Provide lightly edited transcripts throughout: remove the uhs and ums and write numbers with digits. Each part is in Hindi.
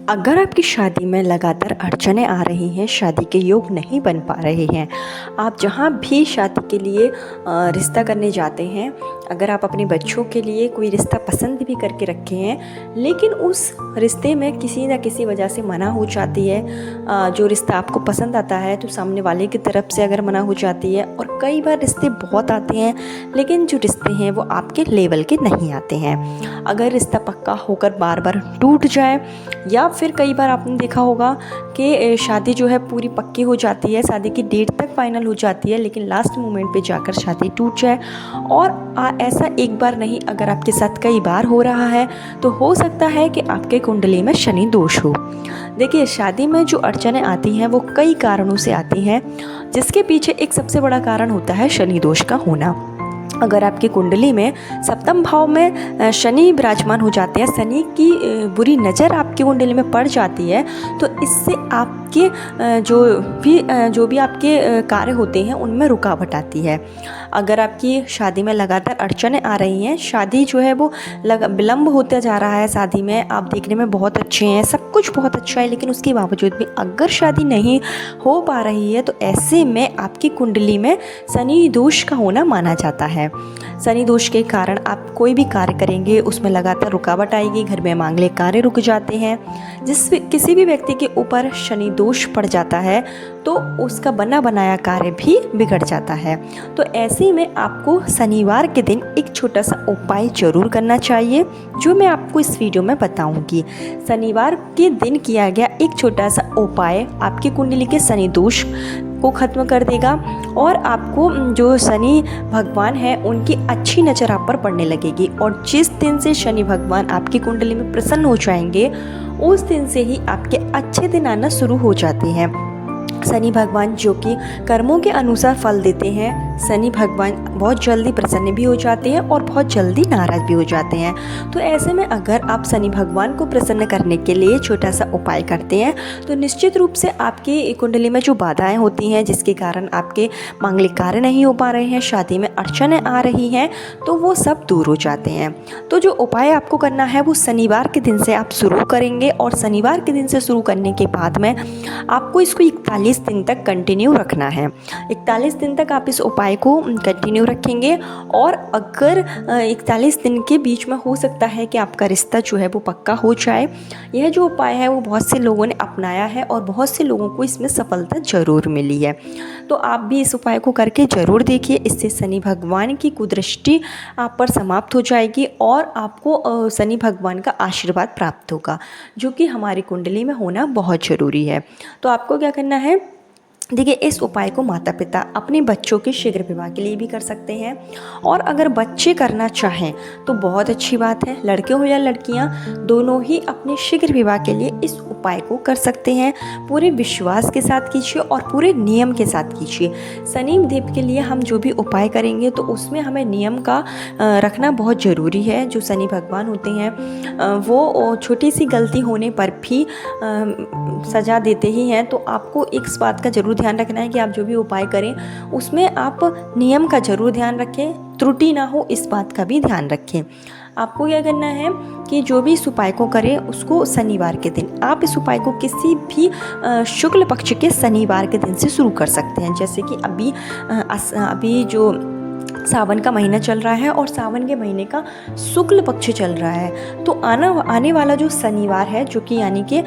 अगर आपकी शादी में लगातार अड़चनें आ रही हैं, शादी के योग नहीं बन पा रहे हैं, आप जहाँ भी शादी के लिए रिश्ता करने जाते हैं, अगर आप अपने बच्चों के लिए कोई रिश्ता पसंद भी करके रखे हैं, लेकिन उस रिश्ते में किसी न किसी वजह से मना हो जाती है, जो रिश्ता आपको पसंद आता है तो सामने वाले की तरफ से अगर मना हो जाती है, और कई बार रिश्ते बहुत आते हैं लेकिन जो रिश्ते हैं वो आपके लेवल के नहीं आते हैं। अगर रिश्ता पक्का होकर बार बार टूट जाए, या फिर कई बार आपने देखा होगा कि शादी जो है पूरी पक्की हो जाती है, शादी की डेट तक फाइनल हो जाती है, लेकिन लास्ट मोमेंट पे जाकर शादी टूट जाए। और ऐसा एक बार नहीं, अगर आपके साथ कई बार हो रहा है तो हो सकता है कि आपके कुंडली में शनि दोष हो। देखिए, शादी में जो अड़चनें आती हैं वो कई कारणों से आती हैं, जिसके पीछे एक सबसे बड़ा कारण होता है शनि दोष का होना। अगर आपकी कुंडली में सप्तम भाव में शनि विराजमान हो जाते हैं, शनि की बुरी नज़र आपकी कुंडली में पड़ जाती है, तो इससे आपके जो भी आपके कार्य होते हैं उनमें रुकावट आती है। अगर आपकी शादी में लगातार अड़चनें आ रही हैं, शादी जो है वो विलम्ब होता जा रहा है, शादी में आप देखने में बहुत अच्छे हैं, सब कुछ बहुत अच्छा है, लेकिन उसके बावजूद भी अगर शादी नहीं हो पा रही है, तो ऐसे में आपकी कुंडली में शनि दोष का होना माना जाता है। शनि दोष के कारण आप कोई भी कार्य करेंगे उसमें लगातार रुकावट आएगी, घर में मांगलिक कार्य रुक जाते हैं। किसी भी व्यक्ति के ऊपर शनि दोष पड़ जाता है तो उसका बना बनाया कार्य भी बिगड़ जाता है। तो ऐसे में आपको शनिवार के दिन एक छोटा सा उपाय जरूर करना चाहिए, जो मैं आपको इस वीडियो में बताऊंगी। शनिवार के दिन किया गया एक छोटा सा उपाय आपकी कुंडली के शनि दोष को ख़त्म कर देगा, और आपको जो शनि भगवान है उनकी अच्छी नज़र आप पर पड़ने लगेगी। और जिस दिन से शनि भगवान आपकी कुंडली में प्रसन्न हो जाएंगे, उस दिन से ही आपके अच्छे दिन आना शुरू हो जाते हैं। शनि भगवान जो कि कर्मों के अनुसार फल देते हैं, शनि भगवान बहुत जल्दी प्रसन्न भी हो जाते हैं और बहुत जल्दी नाराज़ भी हो जाते हैं। तो ऐसे में अगर आप शनि भगवान को प्रसन्न करने के लिए छोटा सा उपाय करते हैं, तो निश्चित रूप से आपकी कुंडली में जो बाधाएं होती हैं, जिसके कारण आपके मांगलिक कार्य नहीं हो पा रहे हैं, शादी में अड़चनें आ रही हैं, तो वो सब दूर हो जाते हैं। तो जो उपाय आपको करना है वो शनिवार के दिन से आप शुरू करेंगे, और शनिवार के दिन से शुरू करने के बाद में आपको इसको 41 दिन तक कंटिन्यू रखना है। 41 दिन तक आप इस उपाय को कंटिन्यू रखेंगे, और अगर 41 दिन के बीच में हो सकता है कि आपका रिश्ता जो है वो पक्का हो जाए। यह जो उपाय है वो बहुत से लोगों ने अपनाया है और बहुत से लोगों को इसमें सफलता जरूर मिली है। तो आप भी इस उपाय को करके ज़रूर देखिए, इससे शनि भगवान की कुदृष्टि आप पर समाप्त हो जाएगी और आपको शनि भगवान का आशीर्वाद प्राप्त होगा, जो कि हमारी कुंडली में होना बहुत ज़रूरी है। तो आपको क्या करना है, देखिए, इस उपाय को माता पिता अपने बच्चों के शीघ्र विवाह के लिए भी कर सकते हैं, और अगर बच्चे करना चाहें तो बहुत अच्छी बात है। लड़के हो या लड़कियां, दोनों ही अपने शीघ्र विवाह के लिए इस उपाय को कर सकते हैं। पूरे विश्वास के साथ कीजिए और पूरे नियम के साथ कीजिए। शनि देव के लिए हम जो भी उपाय करेंगे तो उसमें हमें नियम का रखना बहुत ज़रूरी है। जो शनि भगवान होते हैं वो छोटी सी गलती होने पर भी सजा देते ही हैं। तो आपको एक बात का ज़रूर ध्यान रखना है कि आप जो भी उपाय करें उसमें आप नियम का ज़रूर ध्यान रखें, त्रुटि ना हो इस बात का भी ध्यान रखें। आपको क्या करना है कि जो भी इस उपाय को करें उसको शनिवार के दिन, आप इस उपाय को किसी भी शुक्ल पक्ष के शनिवार के दिन से शुरू कर सकते हैं। जैसे कि अभी जो सावन का महीना चल रहा है और सावन के महीने का शुक्ल पक्ष चल रहा है, तो आने वाला जो शनिवार है, जो कि यानी कि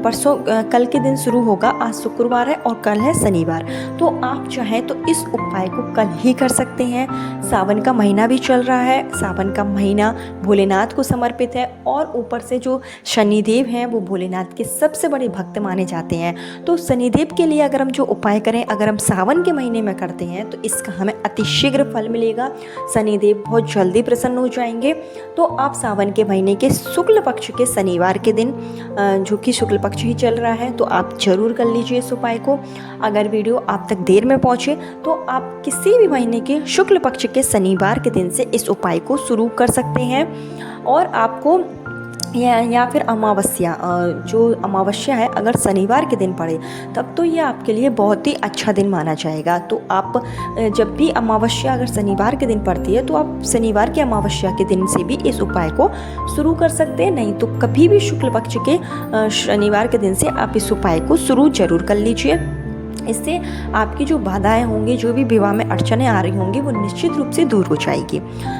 परसों कल के दिन शुरू होगा। आज शुक्रवार है और कल है शनिवार, तो आप चाहें तो इस उपाय को कल ही कर सकते हैं। सावन का महीना भी चल रहा है, सावन का महीना भोलेनाथ को समर्पित है, और ऊपर से जो शनिदेव हैं वो भोलेनाथ के सबसे बड़े भक्त माने जाते हैं। तो शनिदेव के लिए अगर हम जो उपाय करें, अगर हम सावन के महीने में करते हैं, तो इसका हमें अतिशीघ्र फल मिलेगा। शनिदेव बहुत जल्दी प्रसन्न हो जाएंगे। तो आप सावन के महीने के शुक्ल पक्ष के शनिवार के दिन, जो कि शुक्ल पक्ष ही चल रहा है, तो आप जरूर कर लीजिए इस उपाय को। अगर वीडियो आप तक देर में पहुंचे तो आप किसी भी महीने के शुक्ल पक्ष के शनिवार के दिन से इस उपाय को शुरू कर सकते हैं। और आपको या फिर अमावस्या, जो अमावस्या है अगर शनिवार के दिन पड़े तब तो ये आपके लिए बहुत ही अच्छा दिन माना जाएगा। तो आप जब भी अमावस्या अगर शनिवार के दिन पड़ती है तो आप शनिवार की अमावस्या के दिन से भी इस उपाय को शुरू कर सकते हैं, नहीं तो कभी भी शुक्ल पक्ष के शनिवार के दिन से आप इस उपाय को शुरू जरूर कर लीजिए। इससे आपकी जो बाधाएं होंगी, जो भी विवाह में अड़चनें आ रही होंगी, वो निश्चित रूप से दूर हो जाएगी।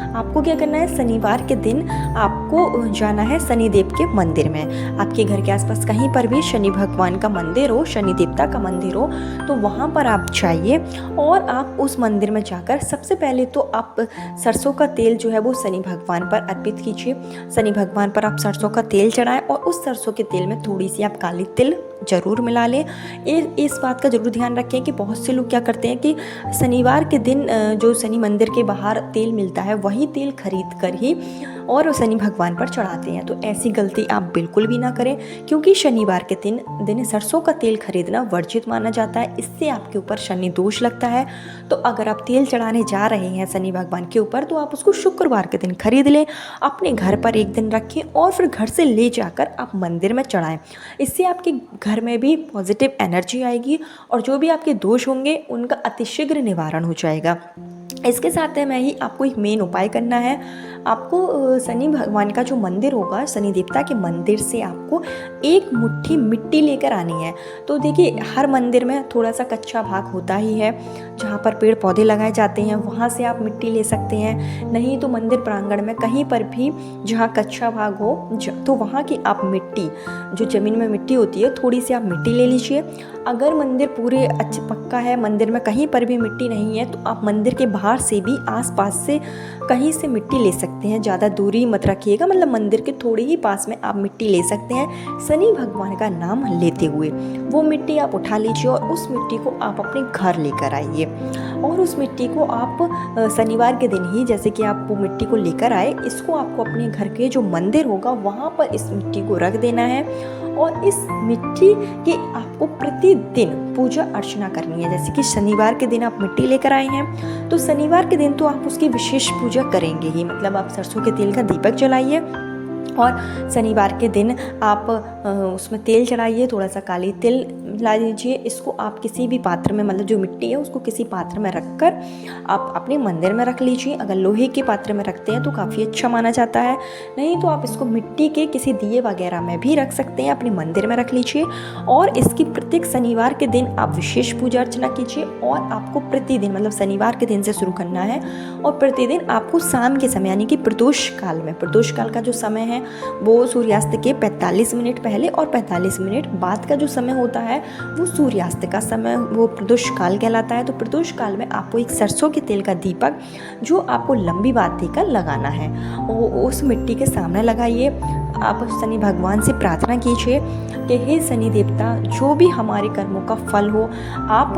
आपको क्या करना है, शनिवार के दिन आपको जाना है शनिदेव के मंदिर में। आपके घर के आसपास कहीं पर भी शनि भगवान का मंदिर हो, शनि देवता का मंदिर हो, तो वहाँ पर आप जाइए और आप उस मंदिर में जाकर सबसे पहले तो आप सरसों का तेल जो है वो शनि भगवान पर अर्पित कीजिए। शनि भगवान पर आप सरसों का तेल चढ़ाएं और उस सरसों के तेल में थोड़ी सी आप काली तिल ज़रूर मिला लें। इस बात का ज़रूर ध्यान रखें कि बहुत से लोग क्या करते हैं कि शनिवार के दिन जो शनि मंदिर के बाहर तेल मिलता है वही तेल खरीद कर ही और शनि भगवान पर चढ़ाते हैं। तो ऐसी गलती आप बिल्कुल भी ना करें, क्योंकि शनिवार के दिन सरसों का तेल खरीदना वर्जित माना जाता है। इससे आपके ऊपर शनि दोष लगता है। तो अगर आप तेल चढ़ाने जा रहे हैं शनि भगवान के ऊपर तो आप उसको शुक्रवार के दिन खरीद लें, अपने घर पर एक दिन रखें और फिर घर से ले जाकर आप मंदिर में चढ़ाएं। इससे आपके घर में भी पॉजिटिव एनर्जी आएगी और जो भी आपके दोष होंगे उनका अतिशीघ्र निवारण हो जाएगा। इसके साथ में ही आपको एक मेन उपाय करना है। आपको शनि भगवान का जो मंदिर होगा, शनि देवता के मंदिर से आपको एक मुट्ठी मिट्टी लेकर आनी है। तो देखिए, हर मंदिर में थोड़ा सा कच्चा भाग होता ही है, जहाँ पर पेड़ पौधे लगाए जाते हैं वहाँ से आप मिट्टी ले सकते हैं, नहीं तो मंदिर प्रांगण में कहीं पर भी जहाँ कच्चा भाग हो तो वहाँ की आप मिट्टी, जो ज़मीन में मिट्टी होती है, थोड़ी सी आप मिट्टी ले लीजिए। अगर मंदिर पूरे अच्छे पक्का है, मंदिर में कहीं पर भी मिट्टी नहीं है, तो आप मंदिर के बाहर से भी आसपास से कहीं से मिट्टी ले सकते हैं। ज़्यादा दूरी मत रखिएगा, मतलब मंदिर के थोड़े ही पास में आप मिट्टी ले सकते हैं। शनि भगवान का नाम लेते हुए वो मिट्टी आप उठा लीजिए और उस मिट्टी को आप अपने घर लेकर आइए और उस मिट्टी को आप शनिवार के दिन ही, जैसे कि आप वो मिट्टी को लेकर आए, इसको आपको अपने घर के जो मंदिर होगा वहाँ पर इस मिट्टी को रख देना है और इस मिट्टी की आपको प्रतिदिन पूजा अर्चना करनी है। जैसे कि शनिवार के दिन आप मिट्टी लेकर आए हैं तो शनिवार के दिन तो आप उसकी विशेष पूजा करेंगे ही, मतलब आप सरसों के तेल का दीपक जलाइए और शनिवार के दिन आप उसमें तेल चढ़ाइए, थोड़ा सा काली तिल ला लीजिए। इसको आप किसी भी पात्र में, मतलब जो मिट्टी है उसको किसी पात्र में रखकर आप अपने मंदिर में रख लीजिए। अगर लोहे के पात्र में रखते हैं तो काफ़ी अच्छा माना जाता है, नहीं तो आप इसको मिट्टी के किसी दिए वगैरह में भी रख सकते हैं, अपने मंदिर में रख लीजिए। और इसकी प्रत्येक शनिवार के दिन आप विशेष पूजा अर्चना कीजिए और आपको प्रतिदिन, मतलब शनिवार के दिन से शुरू करना है और प्रतिदिन आपको शाम के समय, यानी कि प्रदोष काल में, प्रदोष काल का जो समय है वो सूर्यास्त के 45 मिनट पहले और 45 मिनट बाद का जो समय होता है वो सूर्यास्त का समय, वो प्रदोष काल कहलाता है। तो प्रदोष काल में आपको एक सरसों के तेल का दीपक जो आपको लंबी बात देकर लगाना है वो उस मिट्टी के सामने लगाइए। आप शनि भगवान से प्रार्थना कीजिए कि हे शनि देवता, जो भी हमारे कर्मों का फल हो, आप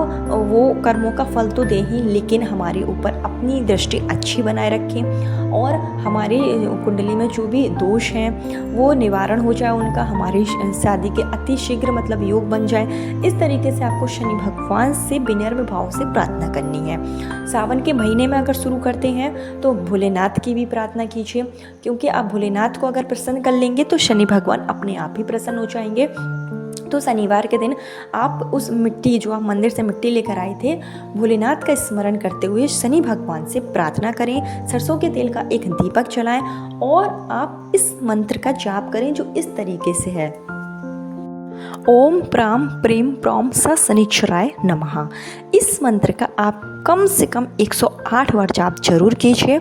वो कर्मों का फल तो दें ही, लेकिन हमारे ऊपर अपनी दृष्टि अच्छी बनाए रखें और हमारी कुंडली में जो भी दोष हैं वो निवारण हो जाए उनका, हमारी शादी के अति शीघ्र मतलब योग बन जाए। इस तरीके से आपको शनि भगवान से विनम्र भाव से प्रार्थना करनी है। सावन के महीने में अगर शुरू करते हैं तो भोलेनाथ की भी प्रार्थना कीजिए, क्योंकि आप भोलेनाथ को अगर प्रसन्न कर लेंगे तो शनि भगवान अपने आप ही प्रसन्न हो जाएंगे। तो शनिवार के दिन आप उस मिट्टी, जो आप मंदिर से मिट्टी लेकर आए थे, भोलेनाथ का स्मरण करते हुए शनि भगवान से प्रार्थना करें, सरसों के तेल का एक दीपक जलाएं और आप इस मंत्र का जाप करें जो इस तरीके से है। ओम प्राम प्रेम प्रॉम स शनिश्चराय नमः। इस मंत्र का आप कम से कम 108 बार जाप जरूर कीजिए।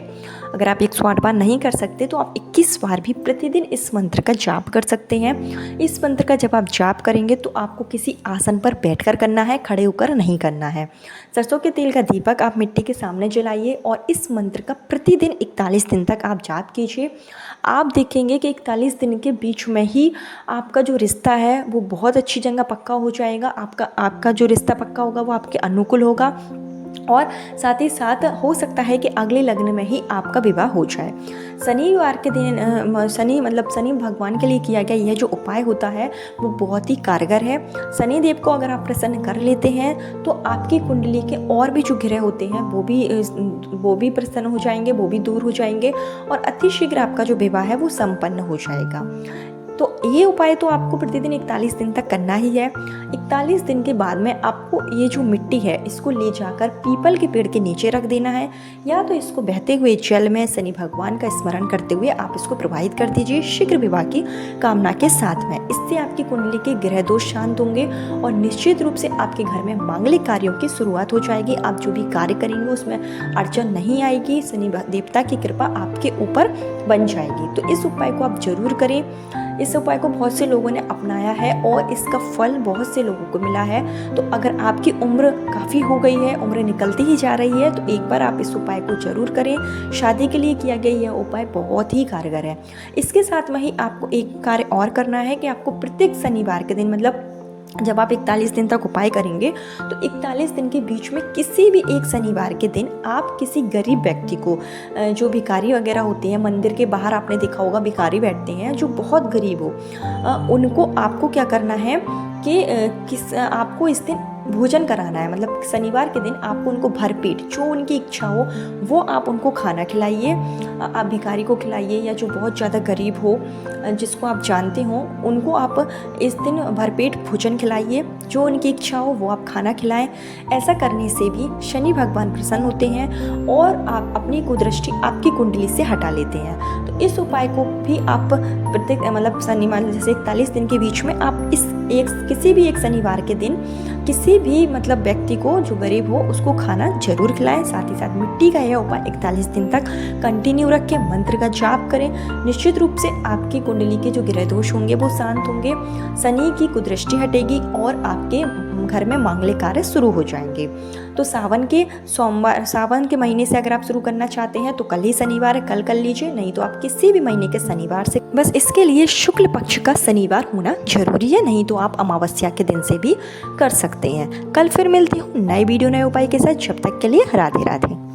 अगर आप 108 बार नहीं कर सकते तो आप 21 बार भी प्रतिदिन इस मंत्र का जाप कर सकते हैं। इस मंत्र का जब आप जाप करेंगे तो आपको किसी आसन पर बैठकर करना है, खड़े होकर नहीं करना है। सरसों के तेल का दीपक आप मिट्टी के सामने जलाइए और इस मंत्र का प्रतिदिन 41 दिन तक आप जाप कीजिए। आप देखेंगे कि 41 दिन के बीच में ही आपका जो रिश्ता है वो बहुत अच्छी जगह पक्का हो जाएगा। आपका जो रिश्ता पक्का होगा वो आपके अनुकूल होगा और साथ ही साथ हो सकता है कि अगले लग्न में ही आपका विवाह हो जाए। शनिवार के दिन शनि भगवान के लिए किया गया यह जो उपाय होता है वो बहुत ही कारगर है। शनि देव को अगर आप प्रसन्न कर लेते हैं तो आपकी कुंडली के और भी जो ग्रह होते हैं वो भी प्रसन्न हो जाएंगे, वो भी दूर हो जाएंगे और अतिशीघ्र आपका जो विवाह है वो संपन्न हो जाएगा। तो ये उपाय तो आपको प्रतिदिन 41 दिन तक करना ही है। 41 दिन के बाद में आपको ये जो मिट्टी है इसको ले जाकर पीपल के पेड़ के नीचे रख देना है, या तो इसको बहते हुए जल में शनि भगवान का स्मरण करते हुए आप इसको प्रवाहित कर दीजिए शीघ्र विवाह की कामना के साथ में। इससे आपकी कुंडली के ग्रह दोष शांत होंगे और निश्चित रूप से आपके घर में मांगलिक कार्यों की शुरुआत हो जाएगी। आप जो भी कार्य करेंगे उसमें अड़चन नहीं आएगी, शनि देवता की कृपा आपके ऊपर बन जाएगी। तो इस उपाय को आप जरूर करें। इस उपाय को बहुत से लोगों ने अपनाया है और इसका फल बहुत से लोगों को मिला है। तो अगर आपकी उम्र काफ़ी हो गई है, उम्र निकलती ही जा रही है, तो एक बार आप इस उपाय को जरूर करें। शादी के लिए किया गया यह उपाय बहुत ही कारगर है। इसके साथ में ही आपको एक कार्य और करना है कि आपको प्रत्येक शनिवार के दिन, मतलब जब आप 41 दिन तक उपाय करेंगे तो 41 दिन के बीच में किसी भी एक शनिवार के दिन आप किसी गरीब व्यक्ति को, जो भिखारी वगैरह होते हैं, मंदिर के बाहर आपने देखा होगा भिखारी बैठते हैं जो बहुत गरीब हो, उनको आपको क्या करना है कि आपको इस दिन भोजन कराना है। मतलब शनिवार के दिन आपको उनको भरपेट, जो उनकी इच्छा हो वो आप उनको खाना खिलाइए। आप भिखारी को खिलाइए या जो बहुत ज़्यादा गरीब हो, जिसको आप जानते हो, उनको आप इस दिन भरपेट भोजन खिलाइए। जो उनकी इच्छा हो वो आप खाना खिलाएं। ऐसा करने से भी शनि भगवान प्रसन्न होते हैं और आप अपनी कुदृष्टि आपकी कुंडली से हटा लेते हैं। तो इस उपाय को भी आप प्रत्येक, मतलब शनिवार जैसे 41 दिन के बीच में आप इस किसी भी एक शनिवार के दिन किसी भी मतलब व्यक्ति को जो गरीब हो उसको खाना जरूर खिलाएं। साथ ही साथ मिट्टी का यह उपाय 41 दिन तक कंटिन्यू रखें, मंत्र का जाप करें। निश्चित रूप से आपकी कुंडली के जो ग्रह दोष होंगे वो शांत होंगे, शनि की कुदृष्टि हटेगी और आपके घर में मांगलिक कार्य शुरू हो जाएंगे। तो सावन के महीने से अगर आप शुरू करना चाहते हैं तो कल ही शनिवार है, कल कर लीजिए, नहीं तो आप किसी भी महीने के शनिवार से, बस इसके लिए शुक्ल पक्ष का शनिवार होना जरूरी है, नहीं तो आप अमावस्या के दिन से भी कर सकते हैं। कल फिर मिलती हूँ नए वीडियो नए उपाय के साथ। जब तक के लिए राधे राधे।